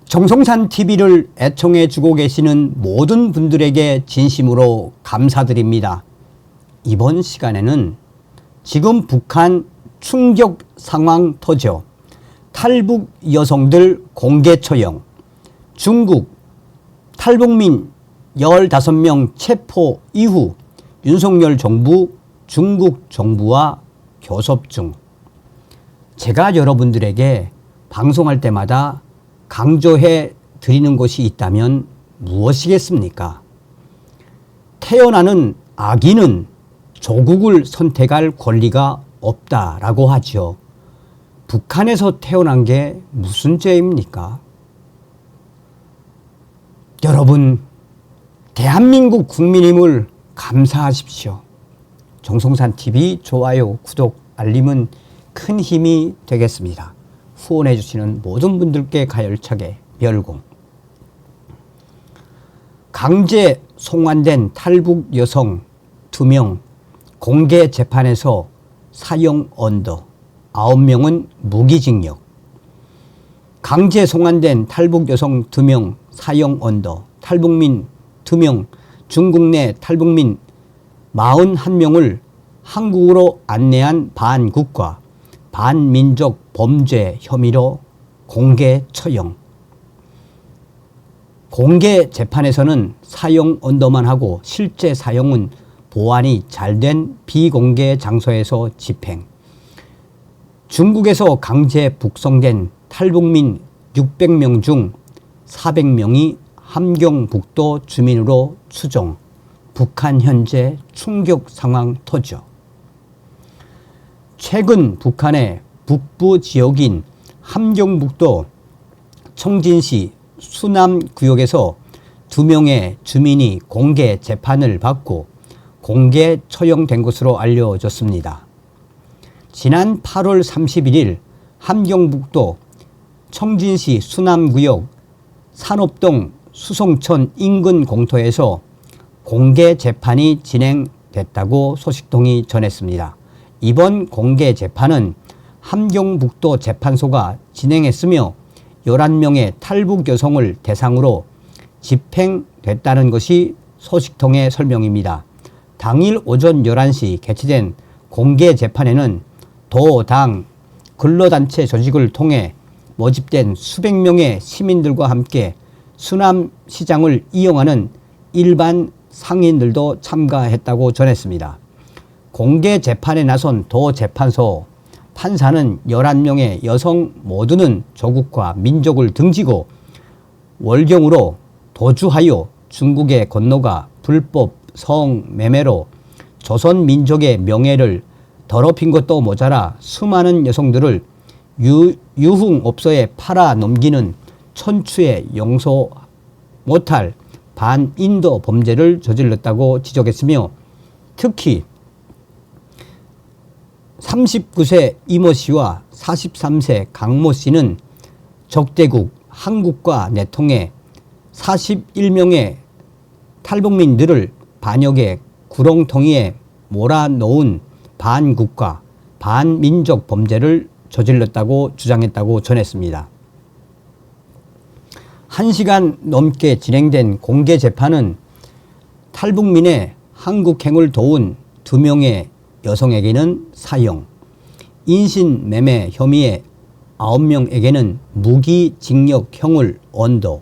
정성산 TV를 애청해 주고 계시는 모든 분들에게 진심으로 감사드립니다. 이번 시간에는 지금 북한 충격 상황 터져 탈북 여성들 공개 처형, 중국 탈북민 15명 체포 이후 윤석열 정부 중국 정부와 교섭 중. 제가 여러분들에게 방송할 때마다 강조해 드리는 것이 있다면 무엇이겠습니까? 태어나는 아기는 조국을 선택할 권리가 없다라고 하죠. 북한에서 태어난 게 무슨 죄입니까? 여러분, 대한민국 국민임을 감사하십시오. 정성산 TV 좋아요, 구독, 알림은 큰 힘이 되겠습니다. 후원해 주시는 모든 분들께 가열차게 열공. 강제 송환된 탈북 여성 2명 공개 재판에서 사형 언더, 9명은 무기징역. 강제 송환된 탈북 여성 2명 사형 언더, 탈북민 2명, 중국 내 탈북민 41명을 한국으로 안내한 반국가 반민족 범죄 혐의로 공개 처형. 공개 재판에서는 사형 언더만 하고 실제 사형은 보안이 잘 된 비공개 장소에서 집행. 중국에서 강제 북송된 탈북민 600명 중 400명이 함경북도 주민으로 추정. 북한 현재 충격 상황 터져. 최근 북한의 북부 지역인 함경북도 청진시 수남구역에서 2명의 주민이 공개 재판을 받고 공개 처형된 것으로 알려졌습니다. 지난 8월 31일 함경북도 청진시 수남구역 산업동 수송천 인근 공터에서 공개 재판이 진행됐다고 소식통이 전했습니다. 이번 공개 재판은 함경북도 재판소가 진행했으며 11명의 탈북 여성을 대상으로 집행됐다는 것이 소식통의 설명입니다. 당일 오전 11시 개최된 공개 재판에는 도, 당, 근로단체 조직을 통해 모집된 수백 명의 시민들과 함께 수남시장을 이용하는 일반 상인들도 참가했다고 전했습니다. 공개 재판에 나선 도 재판소 판사는 11명의 여성 모두는 조국과 민족을 등지고 월경으로 도주하여 중국에 건너가 불법 성매매로 조선 민족의 명예를 더럽힌 것도 모자라 수많은 여성들을 유흥업소에 팔아 넘기는 천추에 용서 못할 반인도 범죄를 저질렀다고 지적했으며 특히 39세 이모 씨와 43세 강모 씨는 적대국 한국과 내통해 41명의 탈북민들을 반역의 구렁텅이에 몰아넣은 반국가, 반민족 범죄를 저질렀다고 주장했다고 전했습니다. 1시간 넘게 진행된 공개 재판은 탈북민의 한국행을 도운 2명의 여성에게는 사형, 인신매매 혐의의 9명에게는 무기징역형을 언도,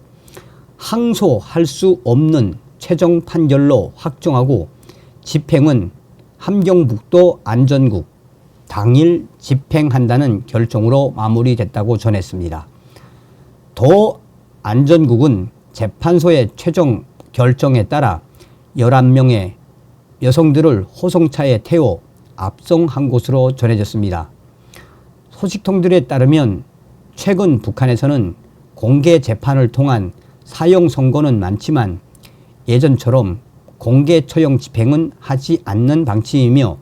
항소할 수 없는 최종 판결로 확정하고 집행은 함경북도 안전국 당일 집행한다는 결정으로 마무리됐다고 전했습니다. 도 안전국은 재판소의 최종 결정에 따라 11명의 여성들을 호송차에 태워 압송한 것으로 전해졌습니다. 소식통들에 따르면 최근 북한에서는 공개 재판을 통한 사형 선고는 많지만 예전처럼 공개 처형 집행은 하지 않는 방침이며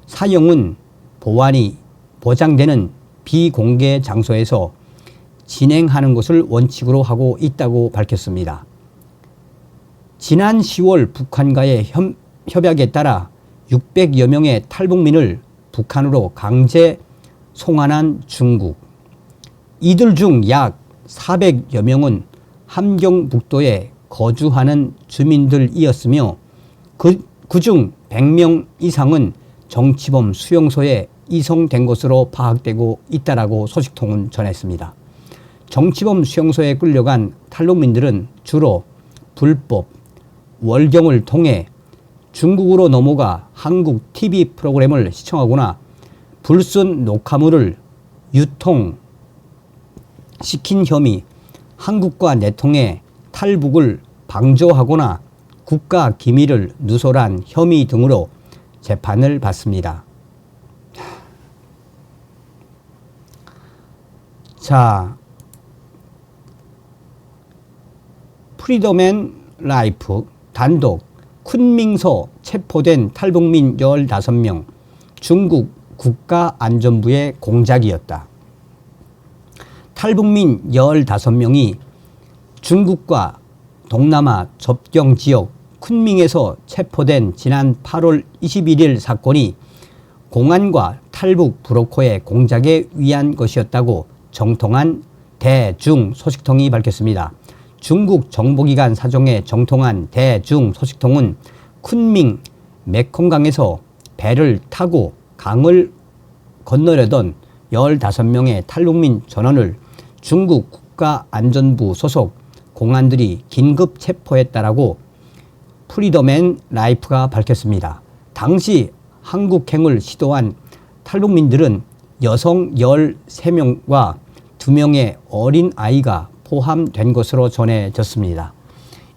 사형은 보안이 보장되는 비공개 장소에서 진행하는 것을 원칙으로 하고 있다고 밝혔습니다. 지난 10월 북한과의 협약에 따라 600여 명의 탈북민을 북한으로 강제 송환한 중국. 이들 중 약 400여 명은 함경북도에 거주하는 주민들이었으며 그중 100명 이상은 정치범 수용소에 이송된 것으로 파악되고 있다라고 소식통은 전했습니다. 정치범 수용소에 끌려간 탈북민들은 주로 불법 월경을 통해 중국으로 넘어가 한국 TV 프로그램을 시청하거나 불순 녹화물을 유통시킨 혐의, 한국과 내통해 탈북을 방조하거나 국가 기밀을 누설한 혐의 등으로 재판을 받습니다. 자, 프리덤 앤 라이프 단독 쿤밍서 체포된 탈북민 15명 중국 국가안전부의 공작이었다. 탈북민 15명이 중국과 동남아 접경 지역 쿤밍에서 체포된 지난 8월 21일 사건이 공안과 탈북 브로커의 공작에 의한 것이었다고 정통한 대중 소식통이 밝혔습니다. 중국 정보기관 사정에 정통한 대중 소식통은 쿤밍 메콩강에서 배를 타고 강을 건너려던 15명의 탈북민 전원을 중국 국가안전부 소속 공안들이 긴급 체포했다라고 프리덤 앤 라이프가 밝혔습니다. 당시 한국행을 시도한 탈북민들은 여성 13명과 2명의 어린 아이가 포함된 것으로 전해졌습니다.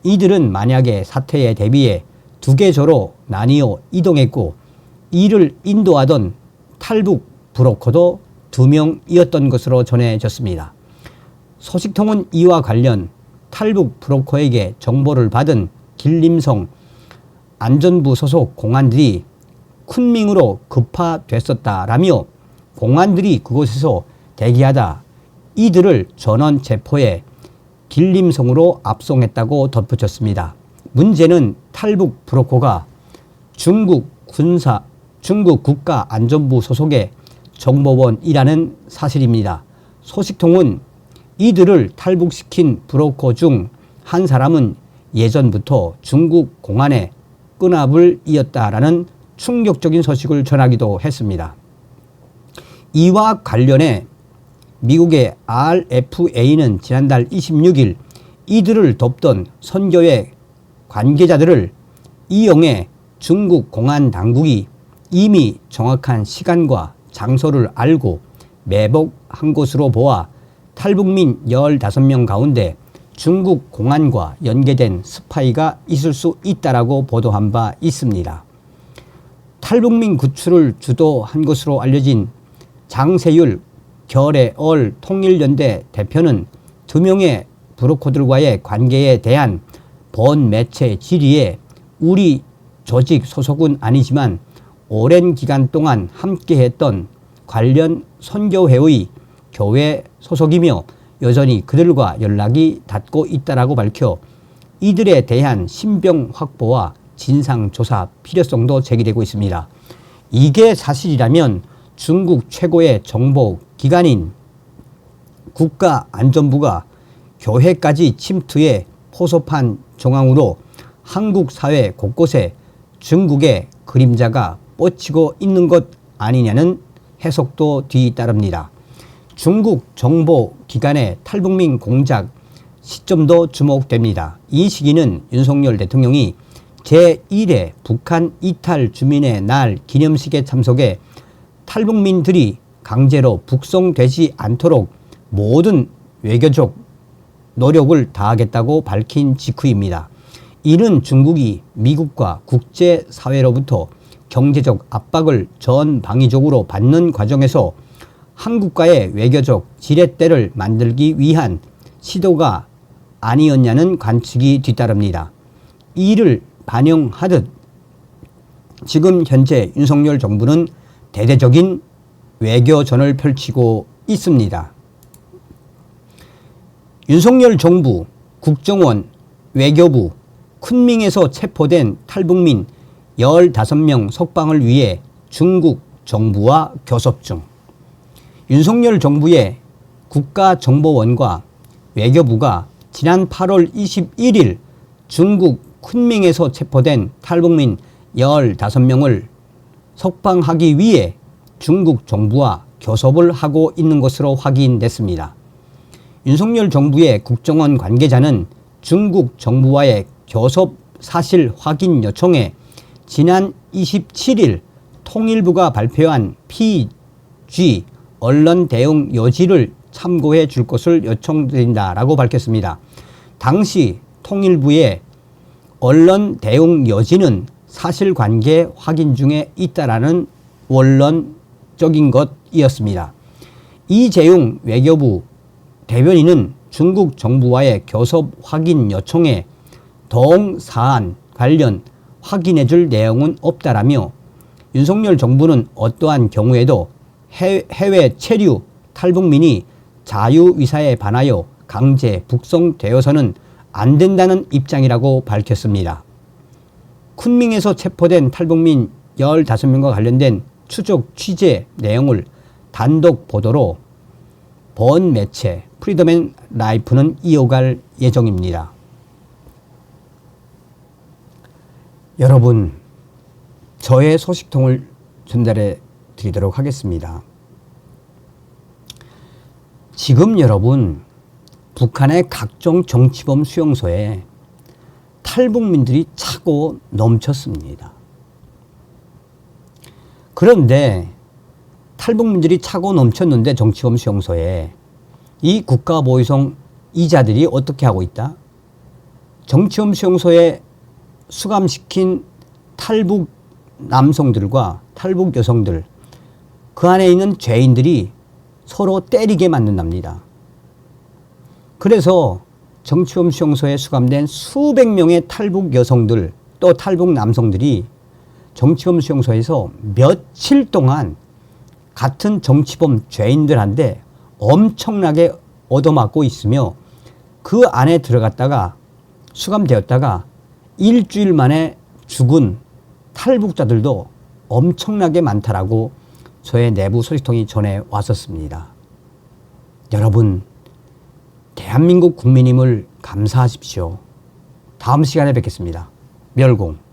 이들은 만약의 사태에 대비해 2계조로 나뉘어 이동했고 이를 인도하던 탈북 브로커도 2명이었던 것으로 전해졌습니다. 소식통은 이와 관련 탈북 브로커에게 정보를 받은 길림성 안전부 소속 공안들이 쿤밍으로 급파됐었다라며 공안들이 그곳에서 대기하다 이들을 전원 체포해 길림성으로 압송했다고 덧붙였습니다. 문제는 탈북 브로커가 중국 국가안전부 소속의 정보원이라는 사실입니다. 소식통은 이들을 탈북시킨 브로커 중 한 사람은 예전부터 중국 공안의 끈압을 이었다라는 충격적인 소식을 전하기도 했습니다. 이와 관련해 미국의 RFA는 지난달 26일 이들을 돕던 선교회 관계자들을 이용해 중국 공안 당국이 이미 정확한 시간과 장소를 알고 매복한 것으로 보아 탈북민 15명 가운데 중국 공안과 연계된 스파이가 있을 수 있다라고 보도한 바 있습니다. 탈북민 구출을 주도한 것으로 알려진 장세율 결의얼 통일연대 대표는 2명의 브로커들과의 관계에 대한 번매체 질의에 우리 조직 소속은 아니지만 오랜 기간 동안 함께했던 관련 선교회의 교회 소속이며 여전히 그들과 연락이 닿고 있다라고 밝혀 이들에 대한 신병 확보와 진상조사 필요성도 제기되고 있습니다. 이게 사실이라면 중국 최고의 정보기관인 국가안전부가 교회까지 침투해 포섭한 정황으로 한국 사회 곳곳에 중국의 그림자가 뻗치고 있는 것 아니냐는 해석도 뒤따릅니다. 중국 정보기관의 탈북민 공작 시점도 주목됩니다. 이 시기는 윤석열 대통령이 제1회 북한 이탈 주민의 날 기념식에 참석해 탈북민들이 강제로 북송되지 않도록 모든 외교적 노력을 다하겠다고 밝힌 직후입니다. 이는 중국이 미국과 국제사회로부터 경제적 압박을 전방위적으로 받는 과정에서 한국과의 외교적 지렛대를 만들기 위한 시도가 아니었냐는 관측이 뒤따릅니다. 이를 반영하듯 지금 현재 윤석열 정부는 대대적인 외교전을 펼치고 있습니다. 윤석열 정부, 국정원, 외교부, 쿤밍에서 체포된 탈북민 15명 석방을 위해 중국 정부와 교섭 중. 윤석열 정부의 국가정보원과 외교부가 지난 8월 21일 중국 쿤밍에서 체포된 탈북민 15명을 석방하기 위해 중국 정부와 교섭을 하고 있는 것으로 확인됐습니다. 윤석열 정부의 국정원 관계자는 중국 정부와의 교섭 사실 확인 요청에 지난 27일 통일부가 발표한 PG 언론 대응 요지를 참고해 줄 것을 요청드린다라고 밝혔습니다. 당시 통일부의 언론 대응 요지는 사실관계 확인 중에 있다라는 원론적인 것이었습니다. 이재용 외교부 대변인은 중국 정부와의 교섭 확인 요청에 동사안 관련 확인해 줄 내용은 없다라며 윤석열 정부는 어떠한 경우에도 해외 체류 탈북민이 자유의사에 반하여 강제 북송되어서는 안 된다는 입장이라고 밝혔습니다. 쿤밍에서 체포된 탈북민 15명과 관련된 추적 취재 내용을 단독 보도로 본 매체 프리덤 앤 라이프는 이어갈 예정입니다. 여러분, 저의 소식통을 전달해 드리도록 하겠습니다. 지금 여러분, 북한의 각종 정치범 수용소에 탈북민들이 차고 넘쳤습니다. 그런데 탈북민들이 차고 넘쳤는데 정치범 수용소에 이 국가보위성 이자들이 어떻게 하고 있다? 정치범 수용소에 수감시킨 탈북 남성들과 탈북 여성들, 그 안에 있는 죄인들이 서로 때리게 만든답니다. 그래서 정치범 수용소에 수감된 수백 명의 탈북 여성들 또 탈북 남성들이 정치범 수용소에서 며칠 동안 같은 정치범 죄인들한테 엄청나게 얻어맞고 있으며 그 안에 들어갔다가 수감되었다가 일주일 만에 죽은 탈북자들도 엄청나게 많다라고 저의 내부 소식통이 전해 왔었습니다. 여러분, 대한민국 국민임을 감사하십시오. 다음 시간에 뵙겠습니다. 멸공.